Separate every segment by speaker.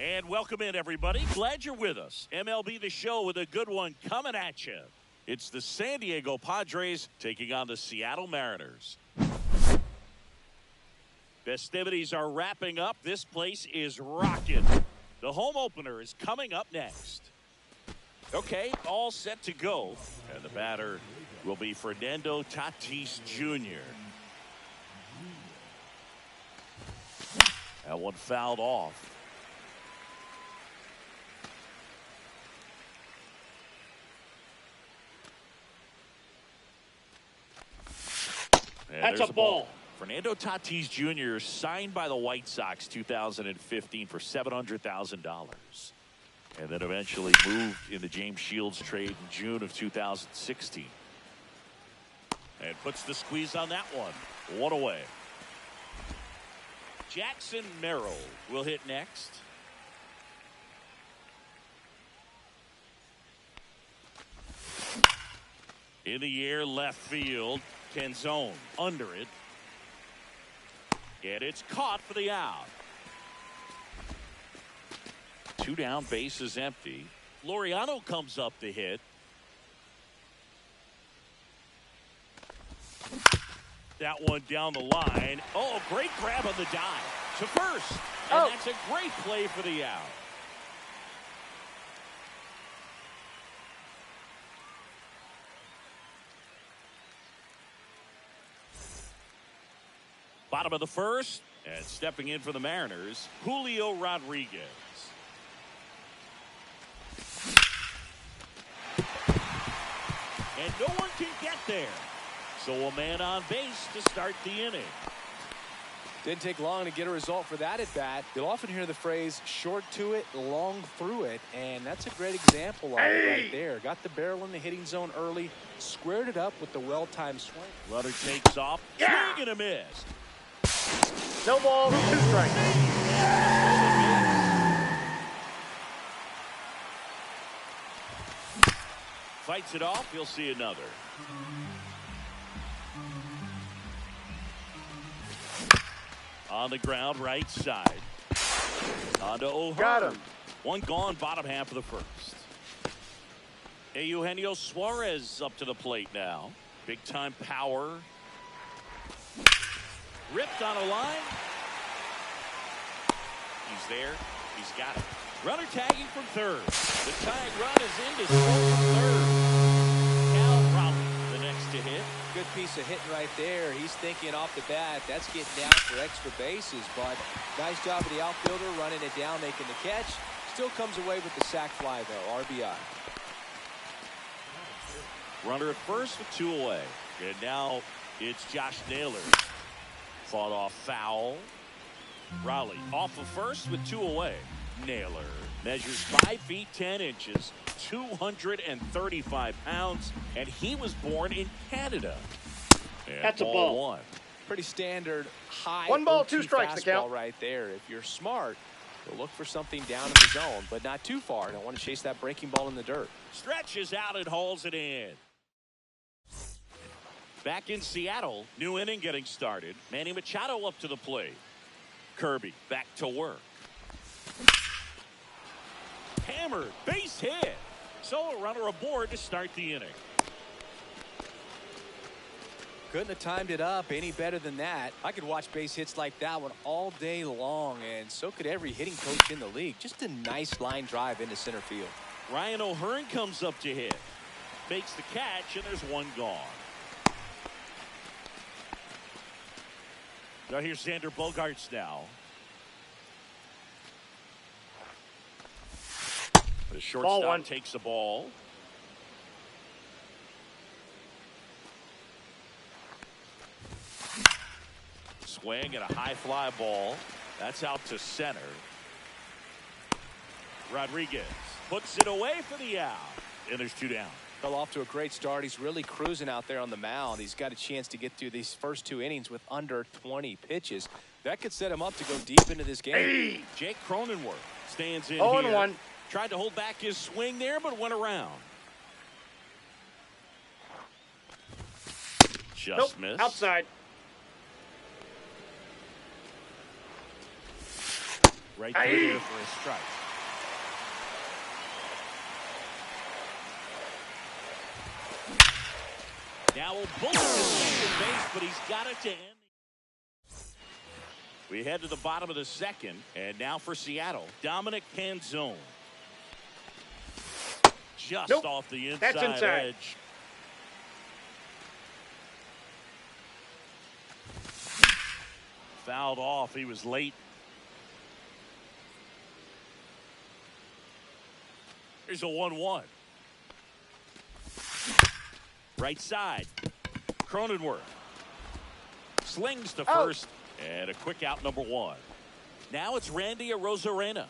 Speaker 1: And welcome in, everybody. Glad you're with us. MLB The Show with a good one coming at you. It's the San Diego Padres taking on the Seattle Mariners. Festivities are wrapping up. This place is rocking. The home opener is coming up next. Okay, all set to go. And the batter will be Fernando Tatis Jr. That one fouled off. And
Speaker 2: that's a ball.
Speaker 1: Fernando Tatis Jr. signed by the White Sox 2015 for $700,000. And then eventually moved in the James Shields trade in June of 2016. And puts the squeeze on that one. One away. Jackson Merrill will hit next. In the air, left field. Canzone under it. And it's caught for the out. Two down, base is empty. Laureano comes up to hit. That one down the line. Oh, great grab on the dive to first. And that's a great play for the out. Bottom of the first, and stepping in for the Mariners, Julio Rodriguez. And no one can get there. So a man on base to start the inning.
Speaker 3: Didn't take long to get a result for that at bat. You'll often hear the phrase short to it, long through it, and that's a great example of it right there. Got the barrel in the hitting zone early, squared it up with the well-timed swing.
Speaker 1: Runner takes off, swing and a miss.
Speaker 2: No ball, 2 strikes.
Speaker 1: Fights it off, you'll see another. On the ground, right side. On to O'Hearn.
Speaker 2: Got him.
Speaker 1: One gone, bottom half of the first. Eugenio Suarez up to the plate now. Big time power. Ripped on a line. He's there. He's got it. Runner tagging from third. The tag run is into third. Cal Raleigh, the next to hit.
Speaker 3: Good piece of hitting right there. He's thinking off the bat, that's getting down for extra bases, but nice job of the outfielder running it down, making the catch. Still comes away with the sac fly, though. RBI.
Speaker 1: Runner at first with 2 away. And now it's Josh Naylor. Fought off foul. Raleigh off of first with 2 away. Naylor measures 5 feet 10 inches, 235 pounds, and he was born in Canada. And
Speaker 2: that's a ball.
Speaker 1: 1.
Speaker 3: Pretty standard high
Speaker 2: 1 ball, 2 strikes to count.
Speaker 3: right there. If you're smart, you'll look for something down in the zone, but not too far. Don't want to chase that breaking ball in the dirt.
Speaker 1: Stretches out and hauls it in. Back in Seattle, new inning getting started. Manny Machado up to the plate. Kirby back to work. Hammered, base hit. So a runner aboard to start the inning.
Speaker 3: Couldn't have timed it up any better than that. I could watch base hits like that one all day long, and so could every hitting coach in the league. Just a nice line drive into center field.
Speaker 1: Ryan O'Hearn comes up to hit. Makes the catch, and there's 1 gone. Now here's Xander Bogaerts now. The shortstop takes the ball. Swing and a high fly ball. That's out to center. Rodriguez puts it away for the out. And there's 2 down.
Speaker 3: Fell off to a great start. He's really cruising out there on the mound. He's got a chance to get through these first 2 innings with under 20 pitches. That could set him up to go deep into this game.
Speaker 1: Jake Cronenworth stands in
Speaker 2: 0-1.
Speaker 1: Tried to hold back his swing there, but went around. Just missed.
Speaker 2: Outside.
Speaker 1: Right there for a strike. Now a bullet to second base, but he's got it to end. We head to the bottom of the second, and now for Seattle, Dominic Canzone. Just off the inside edge. Fouled off. He was late. Here's a 1-1. Right side. Cronenworth slings to first, and a quick out, number 1. Now it's Randy Arozarena.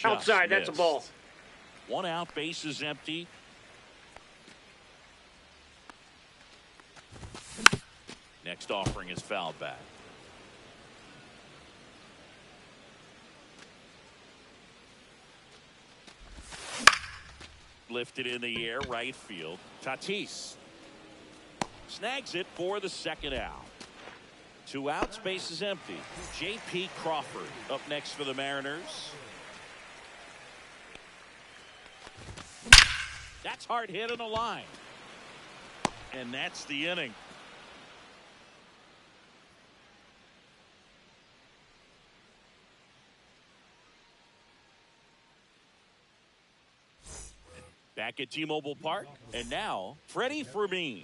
Speaker 2: Outside, that's a ball.
Speaker 1: 1 out, base is empty. Next offering is fouled back. Lifted in the air, right field. Tatis snags it for the second out. 2 outs, base is empty. J.P. Crawford up next for the Mariners. That's hard hit on the line. And that's the inning. Back at T-Mobile Park, and now Freddie Fermin.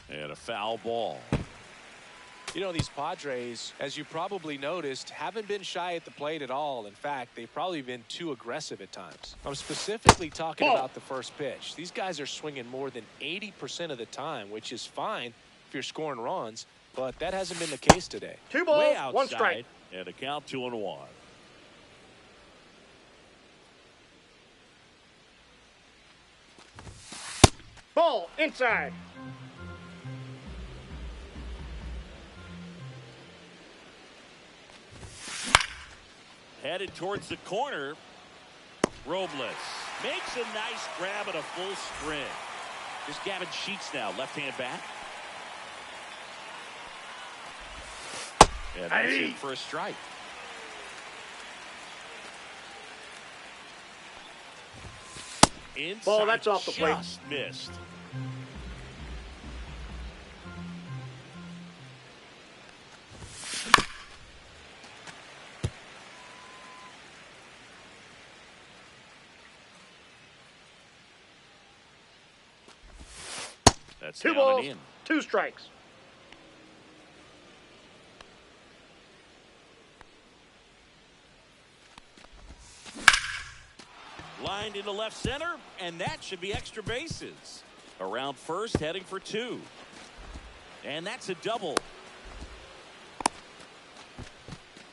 Speaker 1: And a foul ball.
Speaker 3: You know, these Padres, as you probably noticed, haven't been shy at the plate at all. In fact, they've probably been too aggressive at times. I'm specifically talking about the first pitch. These guys are swinging more than 80% of the time, which is fine if you're scoring runs, but that hasn't been the case today.
Speaker 2: 2 balls, 1 strike.
Speaker 1: And a count 2-1.
Speaker 2: Ball inside.
Speaker 1: Headed towards the corner. Robles makes a nice grab at a full sprint. Here's Gavin Sheets now, left-hand bat. And that's in for a strike. Inside,
Speaker 2: ball, that's off the plate.
Speaker 1: Just missed. That's
Speaker 2: 2
Speaker 1: down
Speaker 2: balls,
Speaker 1: and in.
Speaker 2: 2 strikes.
Speaker 1: Lined into left center, and that should be extra bases. Around first, heading for 2. And that's a double.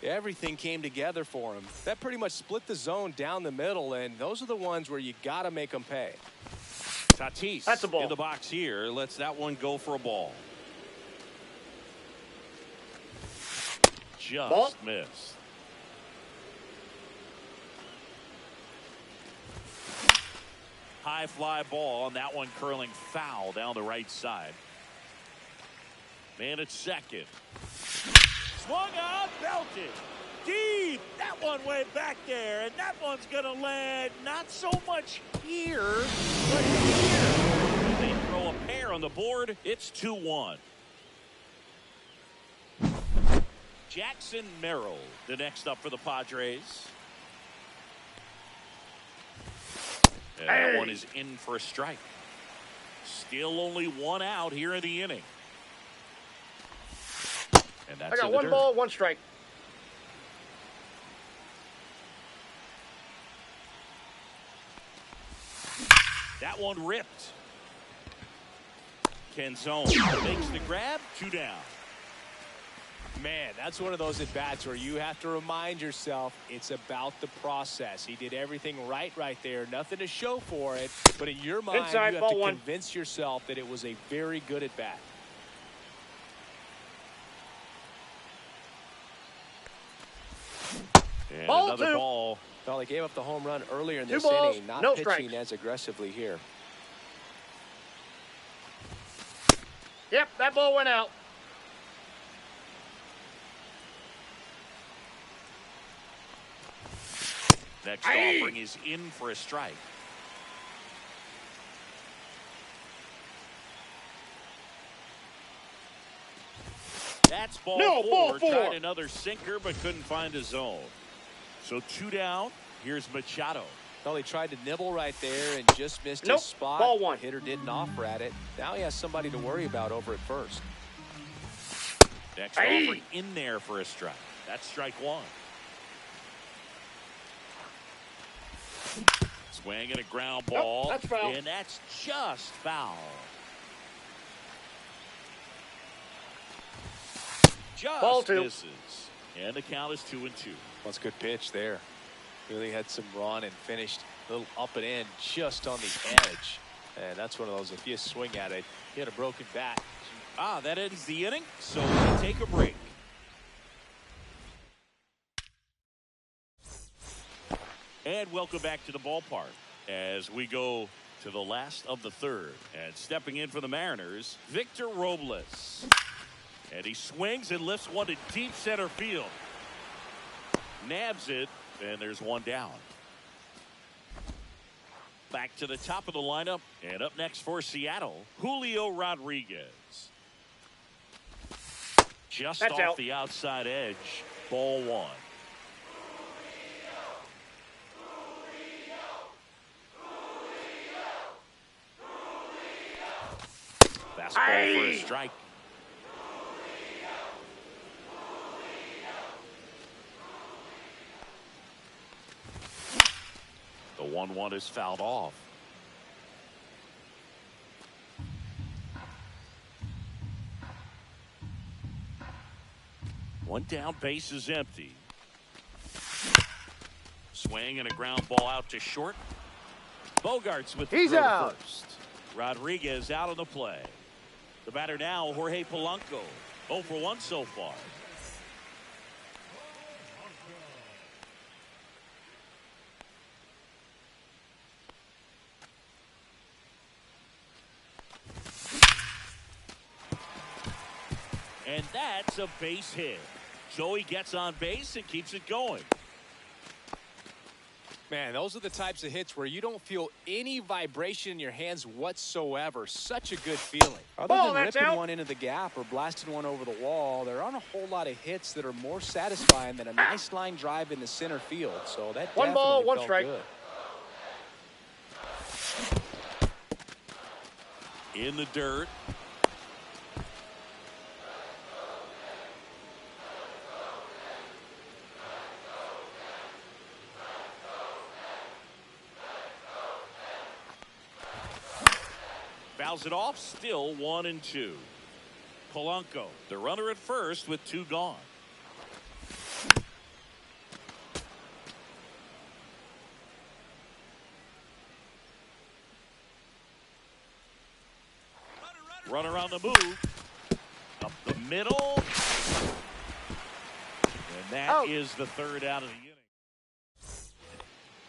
Speaker 3: Everything came together for him. That pretty much split the zone down the middle, and those are the ones where you got to make them pay.
Speaker 1: Tatis
Speaker 2: that's a ball.
Speaker 1: In the box here. Lets that one go for a ball. Just missed. High fly ball, and that one curling foul down the right side. Man at second. Swung out, belted. Deep. That one way back there, and that one's going to land not so much here, but here. They throw a pair on the board. It's 2-1. Jackson Merrill, the next up for the Padres. And that one is in for a strike. Still only 1 out here in the inning. And that's
Speaker 2: I got 1 ball, 1 strike.
Speaker 1: That one ripped. Canzone makes the grab, 2 down.
Speaker 3: Man, that's one of those at-bats where you have to remind yourself it's about the process. He did everything right there. Nothing to show for it. But in your mind,
Speaker 2: inside,
Speaker 3: you have to convince yourself that it was a very good at-bat.
Speaker 1: And
Speaker 2: ball
Speaker 1: another
Speaker 2: 2.
Speaker 1: ball.
Speaker 3: Well, they gave up the home run earlier in
Speaker 2: 2
Speaker 3: this
Speaker 2: balls,
Speaker 3: inning, not
Speaker 2: no
Speaker 3: pitching
Speaker 2: strikes.
Speaker 3: as aggressively here.
Speaker 2: Yep, that ball went out.
Speaker 1: Next offering is in for a strike. That's ball four. Tried another sinker, but couldn't find a zone. So 2 down. Here's Machado.
Speaker 3: Well, he tried to nibble right there and just missed
Speaker 2: Nope.
Speaker 3: his spot.
Speaker 2: Ball 1.
Speaker 3: Hitter didn't offer at it. Now he has somebody to worry about over at first.
Speaker 1: Next offering in there for a strike. That's strike 1. Swing and a ground ball.
Speaker 2: Nope, that's foul.
Speaker 1: And that's just foul. Just
Speaker 2: Ball 2.
Speaker 1: misses. And the count is 2-2.
Speaker 3: That's a good pitch there. Really had some run and finished a little up and in just on the edge. And that's one of those, if you swing at it, you had a broken bat.
Speaker 1: That ends the inning, so we take a break. And welcome back to the ballpark as we go to the last of the third. And stepping in for the Mariners, Victor Robles. And he swings and lifts one to deep center field. Nabs it, and there's one down. Back to the top of the lineup, and up next for Seattle, Julio Rodriguez. Just
Speaker 2: That's
Speaker 1: off
Speaker 2: out.
Speaker 1: the outside edge, ball 1. Fastball for a strike. The 1-1 is fouled off. One down, base is empty. Swing and a ground ball out to short. Bogarts with the
Speaker 2: He's
Speaker 1: throw to
Speaker 2: out.
Speaker 1: first. Rodriguez out on the play. The batter now, Jorge Polanco. 0 for 1 so far. And that's a base hit. So he gets on base and keeps it going.
Speaker 3: Man, those are the types of hits where you don't feel any vibration in your hands whatsoever. Such a good feeling. Other
Speaker 2: Ball,
Speaker 3: than
Speaker 2: that's
Speaker 3: ripping
Speaker 2: out.
Speaker 3: one into the gap or blasting one over the wall, there aren't a whole lot of hits that are more satisfying than a nice line drive into center field. So that
Speaker 2: 1 ball,
Speaker 3: definitely
Speaker 2: 1
Speaker 3: felt
Speaker 2: strike.
Speaker 3: good.
Speaker 1: In the dirt. Fouls it off, still 1-2. Polanco, the runner at first with 2 gone. Runner on the move. Up the middle. And that is the third out of the inning.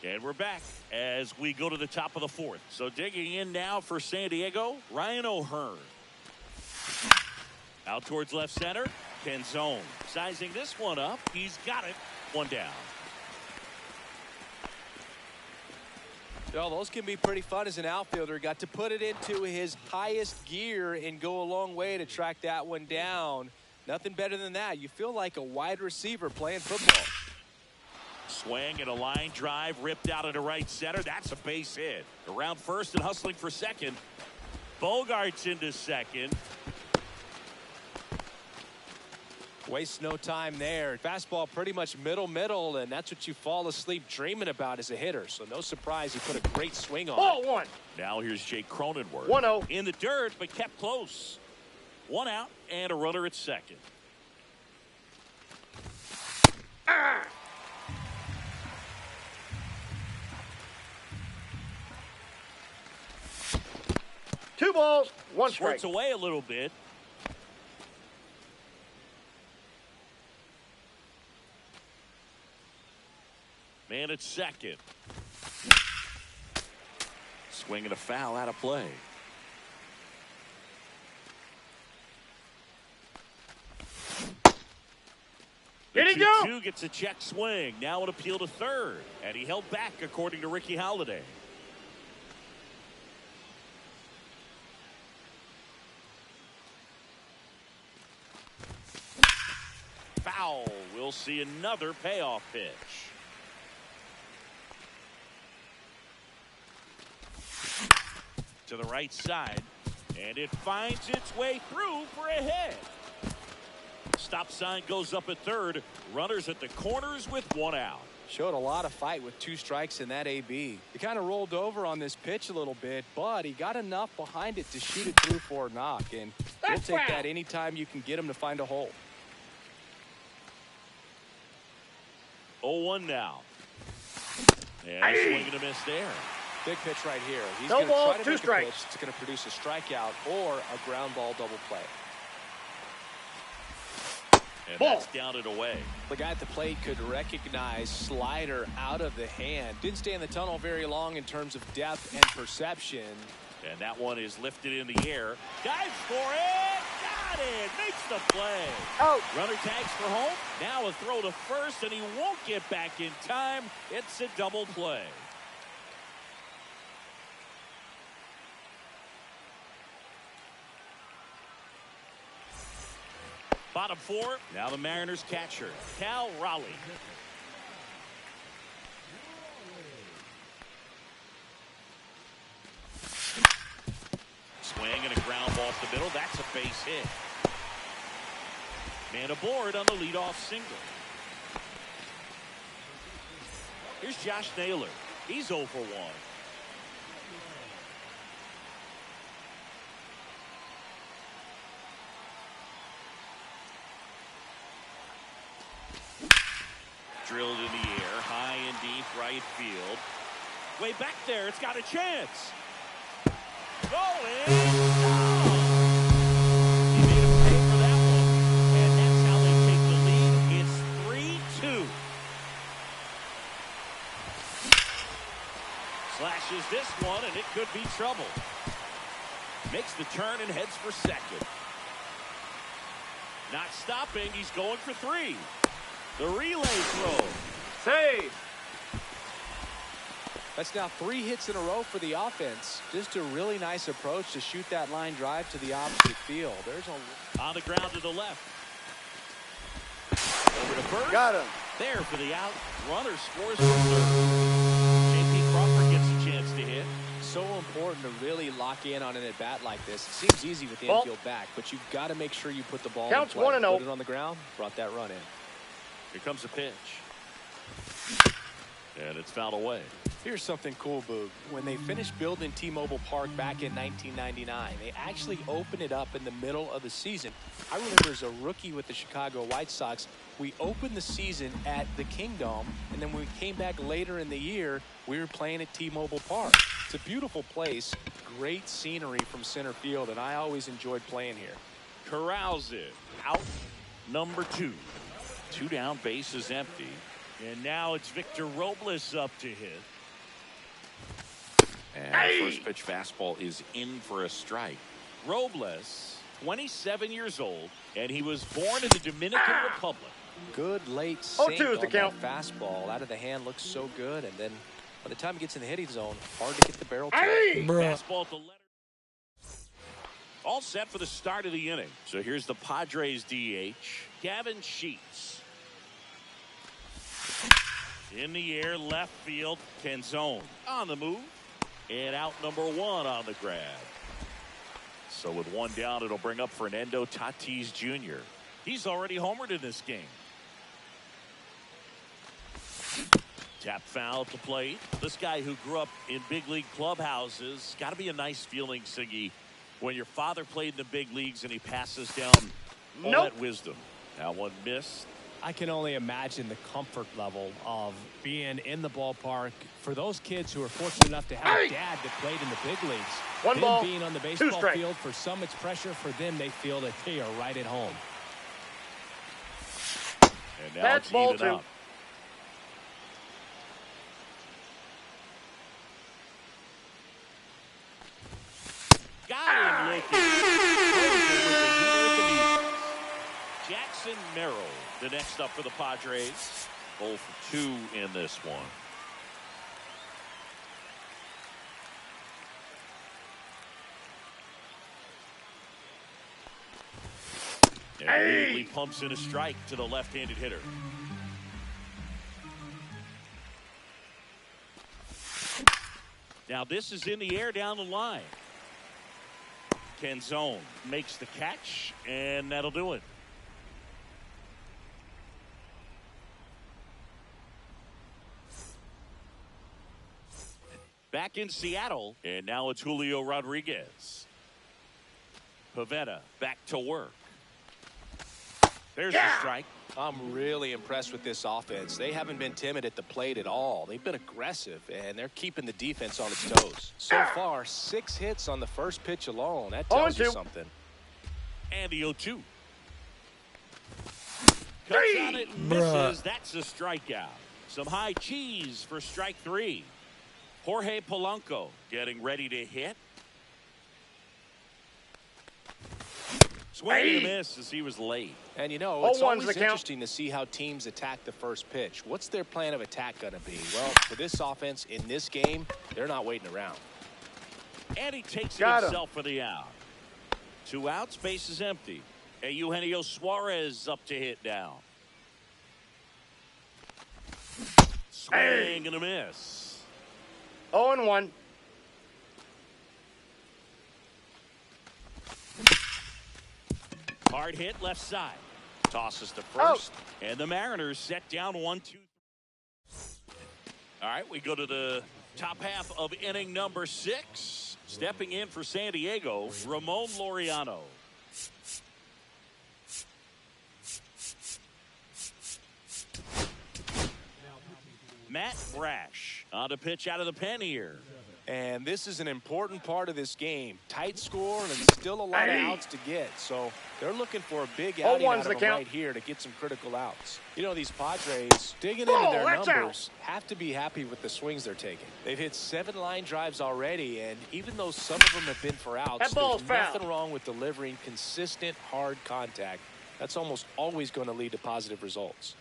Speaker 1: And we're back as we go to the top of the 4th. So digging in now for San Diego, Ryan O'Hearn. Out towards left center, Canzone. Sizing this one up. He's got it. 1 down.
Speaker 3: Well, those can be pretty fun as an outfielder. Got to put it into his highest gear and go a long way to track that one down. Nothing better than that. You feel like a wide receiver playing football.
Speaker 1: Swing and a line drive ripped out into right center. That's a base hit. Around first and hustling for second. Bogarts into second.
Speaker 3: Waste no time there. Fastball pretty much middle, and that's what you fall asleep dreaming about as a hitter. So no surprise he put a great swing on
Speaker 2: Ball
Speaker 3: it.
Speaker 2: 1.
Speaker 1: Now here's Jake Cronenworth.
Speaker 2: 1-0.
Speaker 1: In the dirt, but kept close. 1 out and a runner at second.
Speaker 2: Ah! Two balls, 1 strike.
Speaker 1: Squirts away a little bit. Man at second. Swing and a foul out of play. The
Speaker 2: Here he go.
Speaker 1: 2-2 gets a check swing. Now an appeal to third. And he held back, according to Ricky Halladay. Foul. We'll see another payoff pitch. To the right side. And it finds its way through for a hit. Stop sign goes up at third. Runners at the corners with one out.
Speaker 3: Showed a lot of fight with 2 strikes in that AB. He kind of rolled over on this pitch a little bit, but he got enough behind it to shoot it through for a knock. And we'll take that anytime you can get him to find a hole.
Speaker 1: 0-1 now. And a swing and a miss there.
Speaker 3: Big pitch right here. He's
Speaker 2: No
Speaker 3: going to
Speaker 2: ball,
Speaker 3: try to
Speaker 2: 2
Speaker 3: make a
Speaker 2: strikes.
Speaker 3: pitch that's going to produce a strikeout or a ground ball double play.
Speaker 1: And
Speaker 2: Ball.
Speaker 1: that's down and away.
Speaker 3: The guy at the plate could recognize slider out of the hand. Didn't stay in the tunnel very long in terms of depth and perception.
Speaker 1: And that one is lifted in the air. Dives for it. Got it. Makes the play.
Speaker 2: Out.
Speaker 1: Runner tags for home. Now a throw to first, and he won't get back in time. It's a double play. Bottom 4. Now the Mariners catcher, Cal Raleigh. Swing and a ground ball to the middle. That's a base hit. Man aboard on the leadoff single. Here's Josh Naylor. He's 0 for 1. Drilled in the air, high and deep right field. Way back there, it's got a chance. Going. Oh! He made him pay for that one. And that's how they take the lead. It's 3-2. Slashes this one, and it could be trouble. Makes the turn and heads for second. Not stopping, he's going for 3. The relay throw.
Speaker 2: Save.
Speaker 3: That's now 3 hits in a row for the offense. Just a really nice approach to shoot that line drive to the opposite field. There's a
Speaker 1: On the ground to the left. Over to first.
Speaker 2: Got him.
Speaker 1: There for the out. Runner scores from third. J.P. Crawford gets a chance to hit.
Speaker 3: so important to really lock in on an at-bat like this. It seems easy with the infield back, but you've got to make sure you put the ball
Speaker 2: Counts
Speaker 3: in play.
Speaker 2: 1-0.
Speaker 3: Put it on the ground, brought that run in.
Speaker 1: Here comes a pitch. And it's fouled away.
Speaker 3: Here's something cool, Boog. When they finished building T-Mobile Park back in 1999, they actually opened it up in the middle of the season. I remember as a rookie with the Chicago White Sox, we opened the season at the Kingdome, and then when we came back later in the year, we were playing at T-Mobile Park. It's a beautiful place, great scenery from center field, and I always enjoyed playing here.
Speaker 1: Corrals it. Out number 2. 2 down, base is empty. And now it's Victor Robles up to hit. And the first pitch fastball is in for a strike. Robles, 27 years old, and he was born in the Dominican Republic.
Speaker 3: Good late sink
Speaker 2: 0-2 is the
Speaker 3: on
Speaker 2: count.
Speaker 3: that fastball. Out of the hand looks so good, and then by the time it gets in the hitting zone, hard to get the barrel to.
Speaker 1: Fastball at the letter. All set for the start of the inning. So here's the Padres DH, Gavin Sheets. In the air, left field, Canzone on the move. And out number 1 on the grab. So with 1 down, it'll bring up Fernando Tatis Jr. He's already homered in this game. Tap foul to plate. This guy who grew up in big league clubhouses, got to be a nice feeling, Siggy, when your father played in the big leagues and he passes down all that wisdom. Now one missed.
Speaker 4: I can only imagine the comfort level of being in the ballpark for those kids who are fortunate enough to have a dad that played in the big leagues.
Speaker 2: 1 ball,
Speaker 4: being on the
Speaker 2: 2
Speaker 4: baseball
Speaker 2: strikes.
Speaker 4: field, for some it's pressure. For them, they feel that they are right at home.
Speaker 1: And now
Speaker 2: That's
Speaker 1: it's
Speaker 2: ball
Speaker 1: even
Speaker 2: 2.
Speaker 1: up. Got him looking. Jack Jackson Merrill, the next up for the Padres. 0 for 2 in this one. And immediately pumps in a strike to the left-handed hitter. Now this is in the air down the line. Canzone makes the catch, and that'll do it. Back in Seattle, and now it's Julio Rodriguez. Pivetta back to work. There's the strike.
Speaker 3: I'm really impressed with this offense. They haven't been timid at the plate at all. They've been aggressive, and they're keeping the defense on its toes. So far, 6 hits on the first pitch alone. That tells you something.
Speaker 1: And the 0-2. Cuts on it and misses. That's a strikeout. Some high cheese for strike 3. Jorge Polanco getting ready to hit. Swing and a miss as he was late.
Speaker 3: And you know, it's always interesting to see how teams attack the first pitch. What's their plan of attack going to be? Well, for this offense in this game, they're not waiting around.
Speaker 1: And he takes it himself for the out. 2 outs, base is empty. And Eugenio Suarez up to hit now. Swing and a miss.
Speaker 2: 0-1.
Speaker 1: Hard hit left side. Tosses to first. And the Mariners set down 1-2. All right, we go to the top half of inning number 6. Stepping in for San Diego, Ramon Laureano. Matt Brash on to pitch out of the pen here.
Speaker 3: And this is an important part of this game. Tight score and still a lot of outs to get. So they're looking for a big outing out of them right here to get some critical outs. You know, these Padres, digging into their numbers, have to be happy with the swings they're taking. They've hit 7 line drives already, and even though some of them have been for outs, there's nothing wrong with delivering consistent, hard contact. That's almost always going to lead to positive results.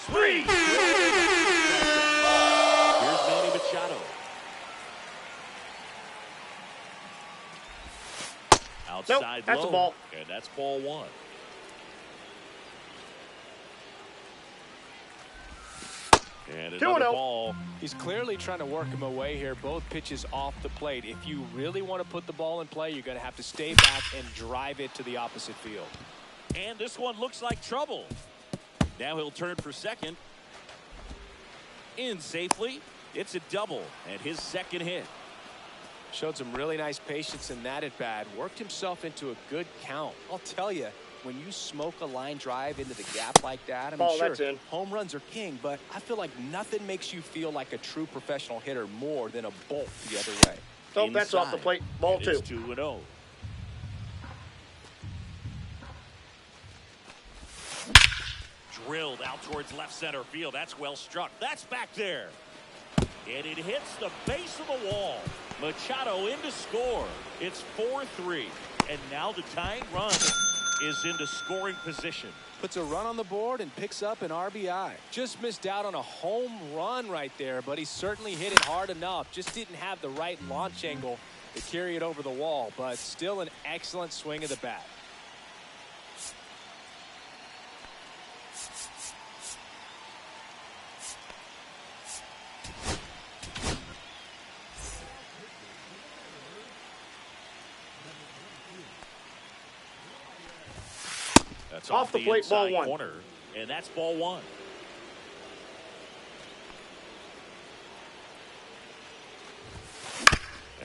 Speaker 1: Here's Manny Machado. Outside
Speaker 2: that's
Speaker 1: low.
Speaker 2: a ball.
Speaker 1: And that's ball 1. And another ball.
Speaker 3: He's clearly trying to work him away here. Both pitches off the plate. If you really want to put the ball in play, you're going to have to stay back and drive it to the opposite field.
Speaker 1: And this one looks like trouble. Now he'll turn for second. In safely. It's a double and his second hit.
Speaker 3: Showed some really nice patience in that at bat. Worked himself into a good count. I'll tell you, when you smoke a line drive into the gap like that, I mean, sure, home runs are king, but I feel like nothing makes you feel like a true professional hitter more than a bolt the other way.
Speaker 2: So that's off the plate. Ball 2.
Speaker 1: 2-0. Drilled out towards left center field. That's well struck. That's back there. And it hits the base of the wall. Machado in to score. It's 4-3. And now the tying run is into scoring position.
Speaker 3: Puts a run on the board and picks up an RBI. Just missed out on a home run right there, but he certainly hit it hard enough. Just didn't have the right launch angle to carry it over the wall, but still an excellent swing of the bat.
Speaker 1: That's
Speaker 2: off the plate, ball 1.
Speaker 1: Corner, and that's ball 1.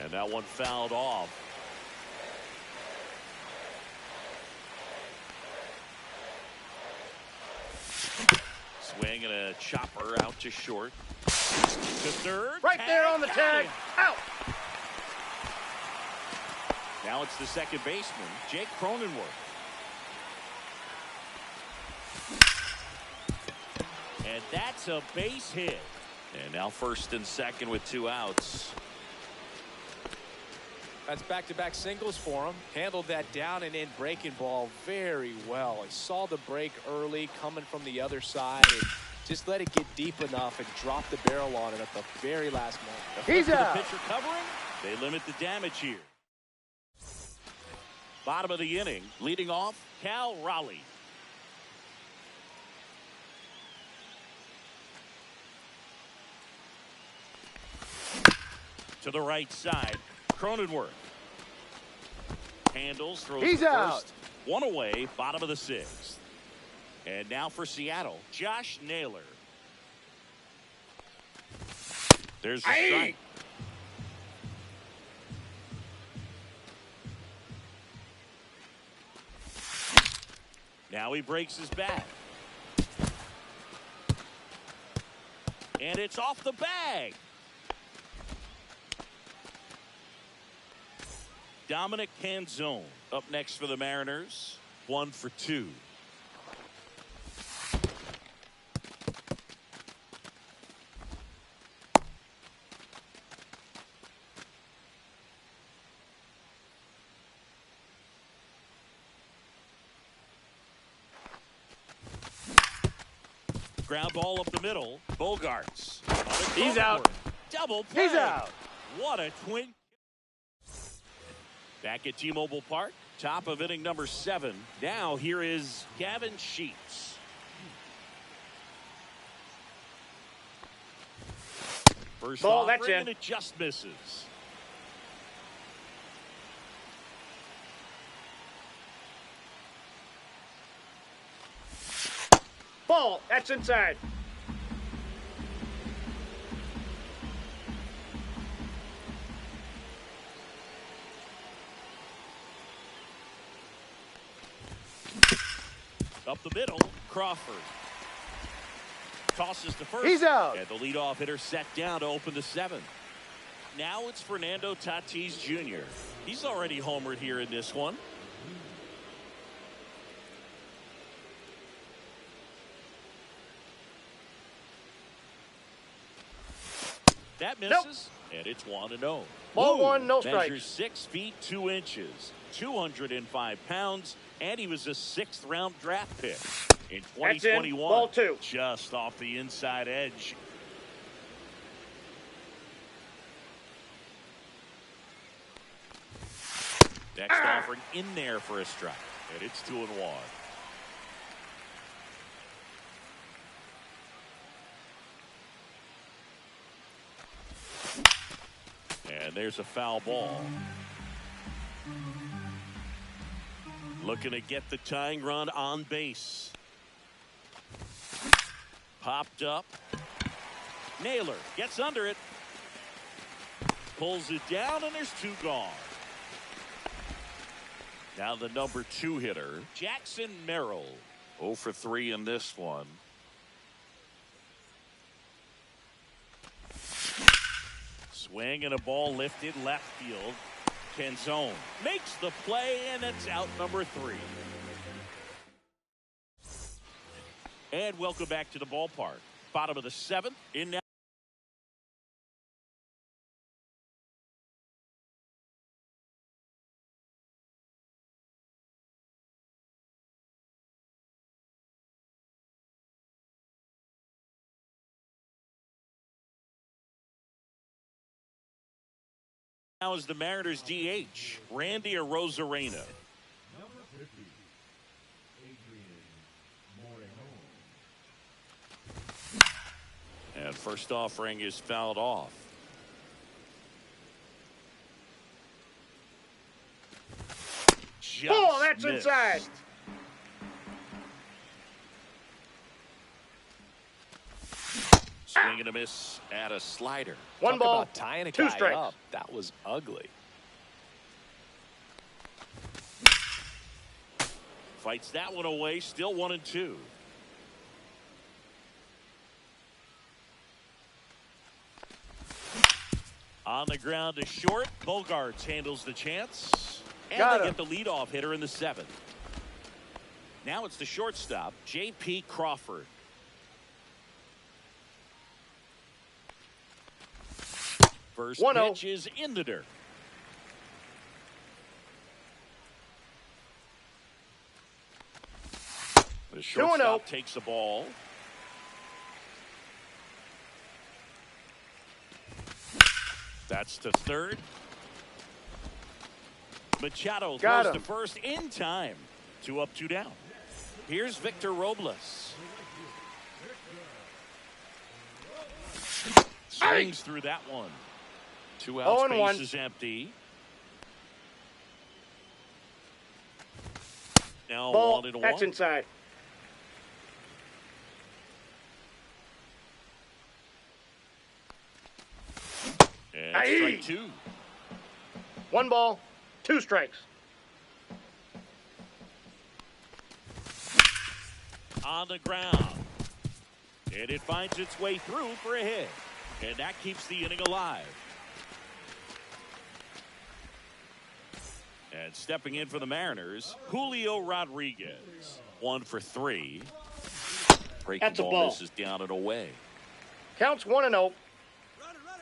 Speaker 1: And that one fouled off. Swing and a chopper out to short. To third.
Speaker 2: Right there on the tag. Out.
Speaker 1: Now it's the second baseman, Jake Cronenworth. And that's a base hit. And now first and second with 2 outs.
Speaker 3: That's back-to-back singles for him. Handled that down and in breaking ball very well. He saw the break early coming from the other side and just let it get deep enough and drop the barrel on it at the very last moment.
Speaker 2: He's out.
Speaker 1: The pitcher covering. They limit the damage here. Bottom of the inning, leading off, Cal Raleigh. To the right side, Cronenworth. Handles, throws
Speaker 2: He's
Speaker 1: the
Speaker 2: out.
Speaker 1: first. One away, bottom of the sixth. And now for Seattle, Josh Naylor. There's a strike. Now he breaks his bat. And it's off the bag. Dominic Canzone up next for the Mariners. 1 for 2. Ground ball up the middle. Bogarts.
Speaker 2: He's out.
Speaker 1: Double play.
Speaker 2: He's out.
Speaker 1: What a twin. Back at T-Mobile Park, top of inning number 7. Now here is Gavin Sheets. First
Speaker 2: Ball,
Speaker 1: offering,
Speaker 2: that's in.
Speaker 1: and it just misses.
Speaker 2: Ball, that's inside.
Speaker 1: Up the middle, Crawford. Tosses to first.
Speaker 2: He's out.
Speaker 1: And the leadoff hitter set down to open the 7th. Now it's Fernando Tatis Jr. He's already homered here in this one. That misses, and it's 1-0.
Speaker 2: Ball 1, no
Speaker 1: Measures
Speaker 2: strikes.
Speaker 1: 6 feet 2 inches, 205 pounds, and he was a 6th-round draft pick in 2021.
Speaker 2: That's in. Ball 2.
Speaker 1: Just off the inside edge. Next offering in there for a strike, and it's 2-1. And there's a foul ball. Looking to get the tying run on base. Popped up. Naylor gets under it. Pulls it down, and there's 2 gone. Now the number 2 hitter, Jackson Merrill. 0 for 3 in this one. Swing and a ball lifted left field. Canzone makes the play, and it's out number 3. And welcome back to the ballpark. Bottom of the 7th. In now. Now is the Mariners DH, Randy Arozarena. And first offering is fouled off. Just
Speaker 2: Ball, that's
Speaker 1: missed.
Speaker 2: inside.
Speaker 1: Swing and a miss at a slider.
Speaker 2: 1
Speaker 3: Talk
Speaker 2: ball,
Speaker 3: about tying a
Speaker 2: 2
Speaker 3: guy
Speaker 2: strikes.
Speaker 3: up. That was ugly.
Speaker 1: Fights that one away, still 1-2. On the ground to short. Bogarts handles the chance. And
Speaker 2: Got
Speaker 1: they
Speaker 2: him.
Speaker 1: get the leadoff hitter in the 7th. Now it's the shortstop, J.P. Crawford. First
Speaker 2: 1-0.
Speaker 1: pitch is in the dirt. The
Speaker 2: 2-0.
Speaker 1: shortstop takes the ball. That's to third. Machado
Speaker 2: Got
Speaker 1: throws
Speaker 2: him.
Speaker 1: to first in time. 2 up, 2 down. Here's Victor Robles. Swings through that one. 2 outs,
Speaker 2: 0-1.
Speaker 1: base is empty. Now
Speaker 2: Ball.
Speaker 1: 1-1.
Speaker 2: That's inside.
Speaker 1: And strike 2.
Speaker 2: 1 ball, 2 strikes.
Speaker 1: On the ground. And it finds its way through for a hit. And that keeps the inning alive. And stepping in for the Mariners, Julio Rodriguez. 1 for 3. Breaking
Speaker 2: That's a
Speaker 1: ball
Speaker 2: ball.
Speaker 1: misses down and away.
Speaker 2: Counts 1-0.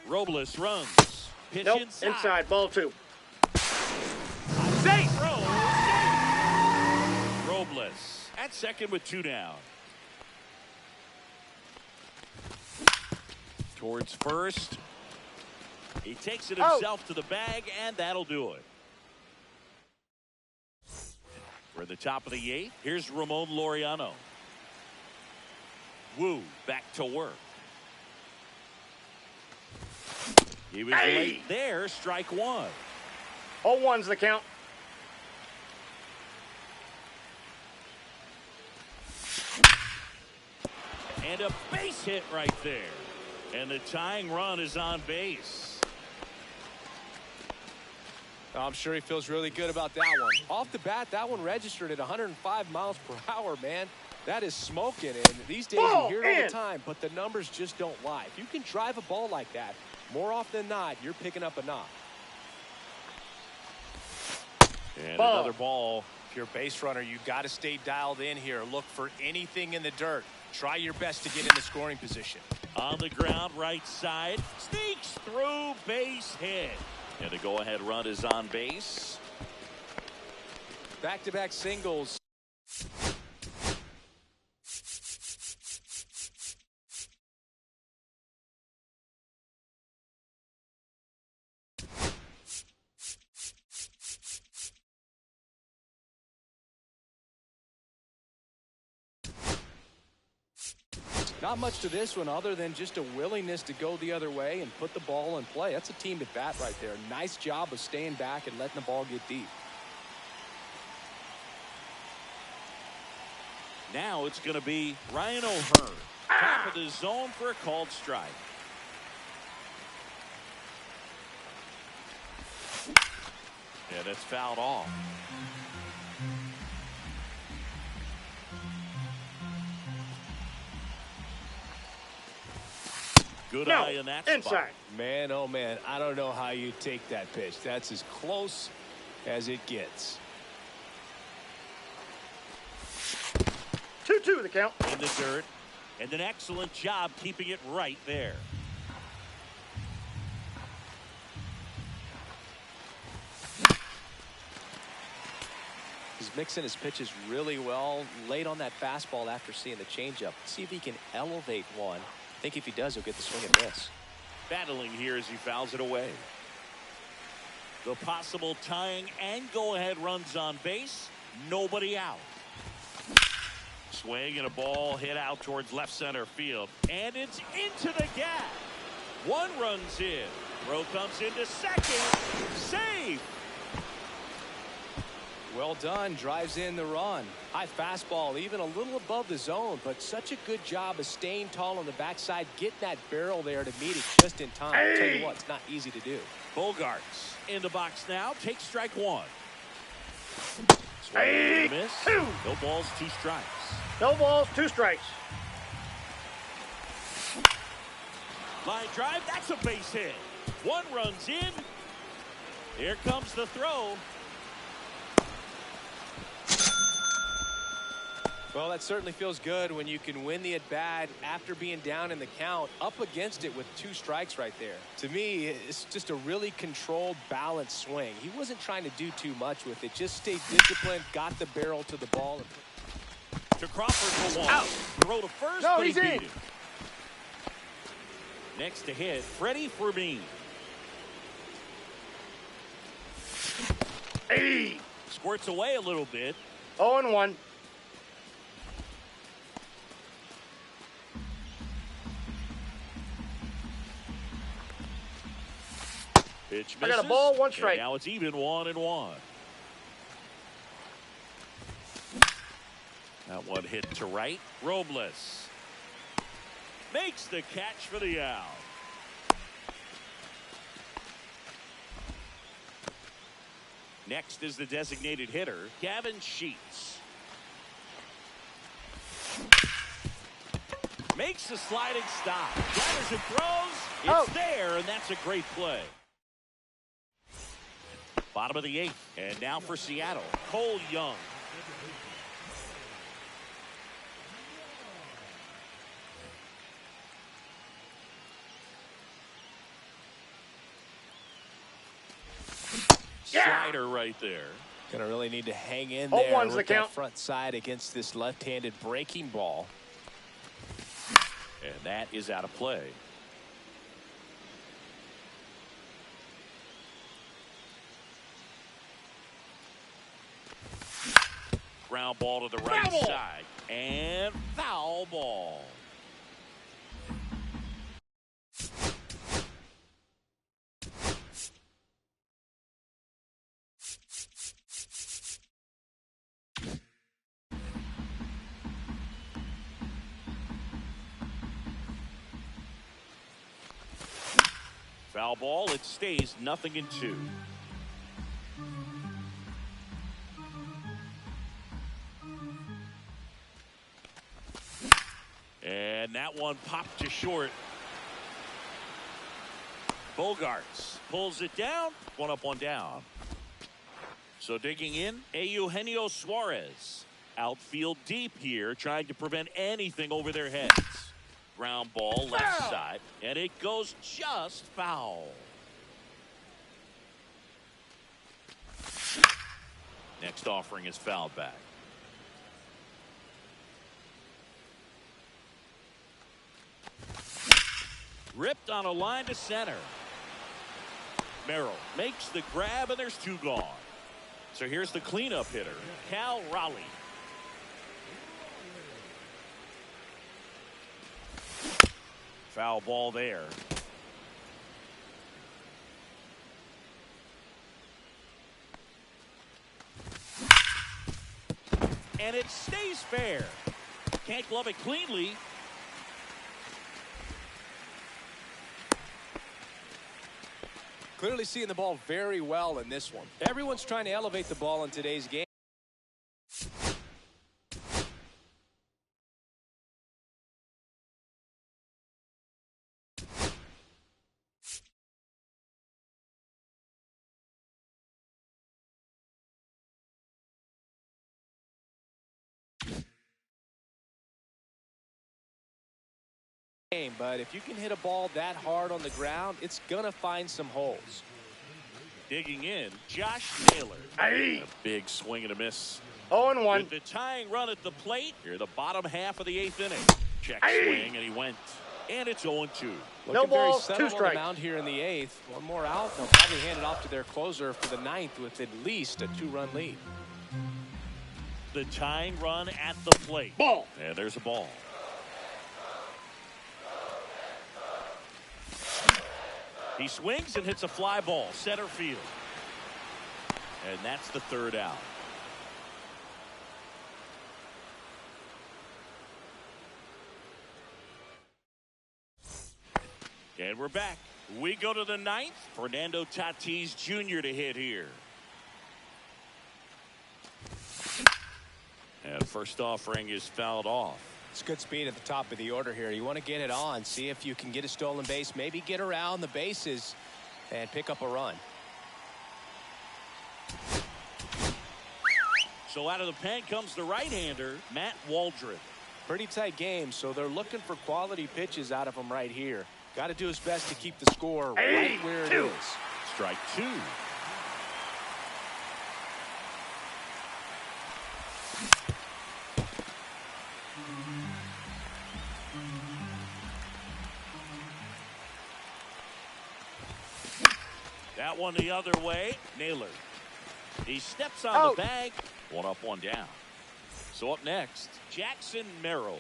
Speaker 1: Robles runs. Pitch
Speaker 2: Nope,
Speaker 1: inside.
Speaker 2: inside. Ball 2.
Speaker 1: Safe throw. Robles at second with 2 down. Towards first. He takes it himself to the bag, and that'll do it. We're at the top of the 8th. Here's Ramon Laureano. Woo back to work. He was late there. Strike 1.
Speaker 2: 0-1's the count.
Speaker 1: And a base hit right there. And the tying run is on base.
Speaker 3: I'm sure he feels really good about that one. Off the bat, that one registered at 105 miles per hour, man. That is smoking, and these days
Speaker 2: Ball
Speaker 3: you hear it all
Speaker 2: in.
Speaker 3: the time, but the numbers just don't lie. If you can drive a ball like that, more often than not, you're picking up a knock.
Speaker 1: And
Speaker 2: Ball.
Speaker 1: another ball.
Speaker 3: If you're a base runner, you've got to stay dialed in here. Look for anything in the dirt. Try your best to get in the scoring position.
Speaker 1: On the ground, right side. Sneaks through, base hit. And the go-ahead run is on base.
Speaker 3: Back-to-back singles. Not much to this one other than just a willingness to go the other way and put the ball in play. That's a team at bat right there. Nice job of staying back and letting the ball get deep.
Speaker 1: Now it's going to be Ryan O'Hearn. Top of the zone for a called strike. And it's fouled off. Good eye in that
Speaker 2: inside.
Speaker 1: spot.
Speaker 3: Man, oh man, I don't know how you take that pitch. That's as close as it gets.
Speaker 2: 2-2 the count.
Speaker 1: In the dirt. And an excellent job keeping it right there.
Speaker 3: He's mixing his pitches really well. Late on that fastball after seeing the changeup. See if he can elevate one. I think if he does, he'll get the swing and miss.
Speaker 1: Battling here as he fouls it away. The possible tying and go-ahead runs on base. Nobody out. Swing and a ball hit out towards left center field. And it's into the gap. 1 run's in. Throw comes into second. Save.
Speaker 3: Well done. Drives in the run. High fastball, even a little above the zone, but such a good job of staying tall on the backside, getting that barrel there to meet it just in time. I'll tell you what, it's not easy to do.
Speaker 1: Bogarts in the box now. Takes strike 1. Swing
Speaker 2: Hey,
Speaker 1: and a miss.
Speaker 2: 2.
Speaker 1: No balls, 2 strikes.
Speaker 2: No balls, 2 strikes.
Speaker 1: Line drive, that's a base hit. 1 run's in. Here comes the throw.
Speaker 3: Well, that certainly feels good when you can win the at-bat after being down in the count, up against it with 2 strikes right there. To me, it's just a really controlled, balanced swing. He wasn't trying to do too much with it. Just stayed disciplined, got the barrel to the ball.
Speaker 1: To Crawford for one.
Speaker 2: Out.
Speaker 1: Throw to first,
Speaker 2: No,
Speaker 1: but he
Speaker 2: he's in.
Speaker 1: beat it. Next to hit, Freddie Fermin.
Speaker 2: Hey.
Speaker 1: Squirts away a little bit.
Speaker 2: 0-1.
Speaker 1: Pitch misses.
Speaker 2: I got a ball, 1 strike.
Speaker 1: And now it's even 1-1. That one hit to right. Robles makes the catch for the out. Next is the designated hitter, Gavin Sheets. Makes the sliding stop. Gathers and throws. It's there, and that's a great play. Bottom of the 8th. And now for Seattle, Cole Young. Slider right there.
Speaker 4: Gonna really need to hang in
Speaker 2: Oh,
Speaker 4: there
Speaker 2: one's the
Speaker 4: with that
Speaker 2: count.
Speaker 4: front side against this left-handed breaking ball.
Speaker 1: And that is out of play. Ground ball to the right side. And foul ball. Foul ball. It stays 0-2. And that one popped to short. Bogarts pulls it down. 1 up, 1 down. So digging in, Eugenio Suarez. Outfield deep here, trying to prevent anything over their heads. Ground ball left side, and it goes just foul. Next offering is fouled back. Ripped on a line to center. Merrill makes the grab, and there's 2 gone. So here's the cleanup hitter, Cal Raleigh. Foul ball there. And it stays fair. Can't glove it cleanly.
Speaker 3: Clearly seeing the ball very well in this one. Everyone's trying to elevate the ball in today's game. But if you can hit a ball that hard on the ground, it's gonna find some holes.
Speaker 1: Digging in, Josh Naylor.
Speaker 2: Hey.
Speaker 1: A big swing and a miss.
Speaker 2: 0-1.
Speaker 1: With the tying run at the plate, here the bottom half of the 8th inning. Check
Speaker 2: Hey.
Speaker 1: swing, and he went. And it's 0-2.
Speaker 3: Looking
Speaker 2: balls,
Speaker 3: very settled
Speaker 2: 2
Speaker 3: on the
Speaker 2: strikes.
Speaker 3: mound here in the 8th. One more out, they'll probably hand it off to their closer for the 9th with at least a 2-run lead.
Speaker 1: The tying run at the plate.
Speaker 2: Ball.
Speaker 1: And there's a ball. He swings and hits a fly ball, center field. And that's the 3rd out. And we're back. We go to the 9th. Fernando Tatis Jr. to hit here. And first offering is fouled off.
Speaker 4: It's good speed at the top of the order here. You want to get it on, see if you can get a stolen base, maybe get around the bases and pick up a run.
Speaker 1: So out of the pen comes the right-hander, Matt Waldron.
Speaker 3: Pretty tight game, so they're looking for quality pitches out of him right here. Got to do his best to keep the score right where it is.
Speaker 1: Strike 2. That one the other way. Naylor. He steps on
Speaker 2: Out.
Speaker 1: the bag. One up, one down. So up next, Jackson Merrill.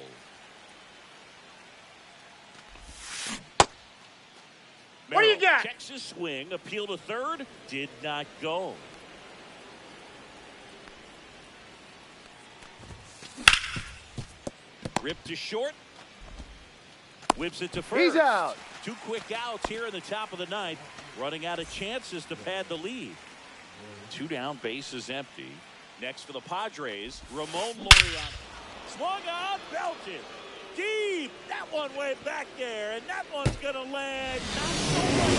Speaker 2: What do you got?
Speaker 1: Checks his swing. Appeal to third. Did not go. Ripped to short. Whips it to first.
Speaker 2: He's out.
Speaker 1: 2 quick outs here in the top of the ninth. Running out of chances to pad the lead. 2 down, base is empty. Next for the Padres, Ramon Laureano. Swung on, belted. Deep. That one way back there. And that one's going to land not so much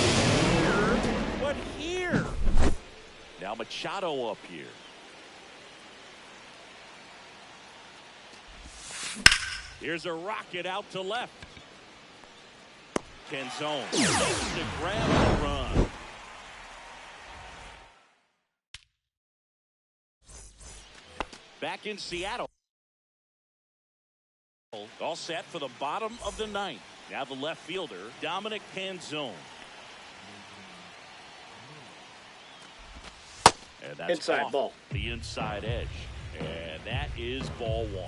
Speaker 1: here, but here. Now Machado up here. Here's a rocket out to left. Canzone makes the grab and run. Back in Seattle. All set for the bottom of the ninth. Now the left fielder, Dominic Canzone. And that's
Speaker 2: Inside
Speaker 1: off
Speaker 2: ball.
Speaker 1: the inside edge. And that is ball 1.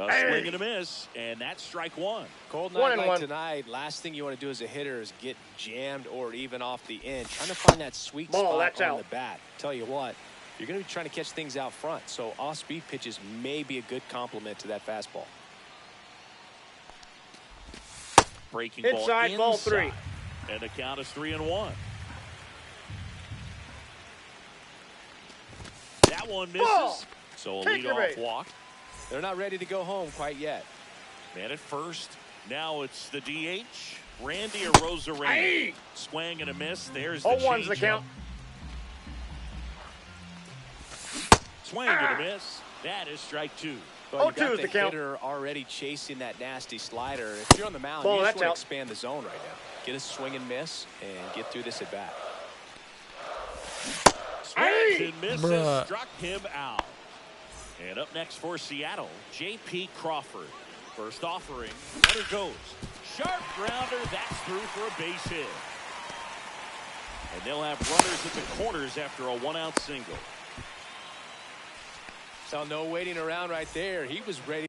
Speaker 1: A swing and a miss, and that's strike 1.
Speaker 3: Cold
Speaker 2: One
Speaker 3: night
Speaker 2: and
Speaker 3: like
Speaker 2: one.
Speaker 3: tonight, last thing you want to do as a hitter is get jammed or even off the end. Trying to find that sweet
Speaker 2: Ball,
Speaker 3: spot
Speaker 2: that's
Speaker 3: on
Speaker 2: out.
Speaker 3: the bat. Tell you what, you're going to be trying to catch things out front, so off-speed pitches may be a good complement to that fastball.
Speaker 1: Breaking
Speaker 2: Inside,
Speaker 1: ball
Speaker 2: ball 3.
Speaker 1: And the count is 3-1. That one misses.
Speaker 2: Ball.
Speaker 1: So a
Speaker 2: Take your
Speaker 1: leadoff
Speaker 2: bait.
Speaker 1: walk.
Speaker 3: They're not ready to go home quite yet.
Speaker 1: Man at first. Now it's the DH. Randy Arozarena.
Speaker 2: Aye.
Speaker 1: Swing and a miss. There's the
Speaker 2: 0-1's the
Speaker 1: changeup.
Speaker 2: count.
Speaker 1: Swing and a miss. That is strike 2.
Speaker 3: Well, you
Speaker 2: 0-2
Speaker 3: got
Speaker 2: is
Speaker 3: the
Speaker 2: the count.
Speaker 3: hitter already chasing that nasty slider. If you're on the mound,
Speaker 2: Ball,
Speaker 3: you just
Speaker 2: that's
Speaker 3: want to
Speaker 2: out.
Speaker 3: expand the zone right now. Get a swing and miss and get through this at bat.
Speaker 1: Swings and misses.
Speaker 5: Bruh.
Speaker 1: Struck him out. And up next for Seattle, J.P. Crawford. First offering. Runner goes. Sharp grounder. That's through for a base hit. And they'll have runners at the corners after a 1-out single.
Speaker 3: So no waiting around right there. He was ready.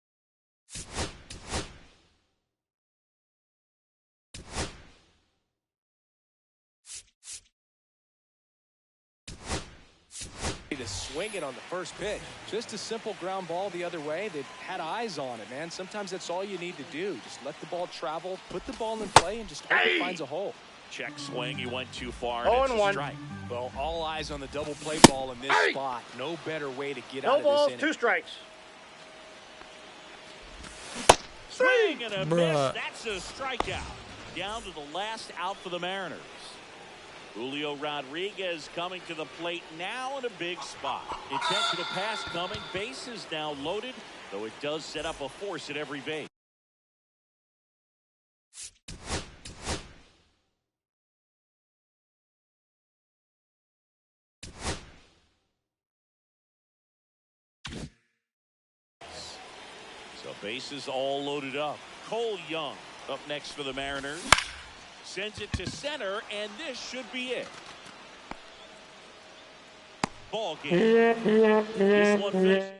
Speaker 3: To swing it on the first pitch. Just a simple ground ball the other way that had eyes on it, man. Sometimes that's all you need to do. Just let the ball travel, put the ball in play, and just hope it finds a hole.
Speaker 1: Check swing. He went too far.
Speaker 2: Oh,
Speaker 1: And it's
Speaker 2: and
Speaker 1: a
Speaker 2: one.
Speaker 1: strike.
Speaker 3: Well, all eyes on the double play ball in this spot. No better way to get
Speaker 2: No
Speaker 3: out of
Speaker 2: balls,
Speaker 3: this
Speaker 2: 2
Speaker 3: inning.
Speaker 2: strikes.
Speaker 1: Swing and a miss.
Speaker 5: Bruh.
Speaker 1: That's a strikeout. Down to the last out for the Mariners. Julio Rodriguez coming to the plate now in a big spot. Intentional pass coming. Base is now loaded, though it does set up a force at every base. So bases all loaded up. Cole Young up next for the Mariners. Sends it to center, and this should be it. Ball game. This one finished.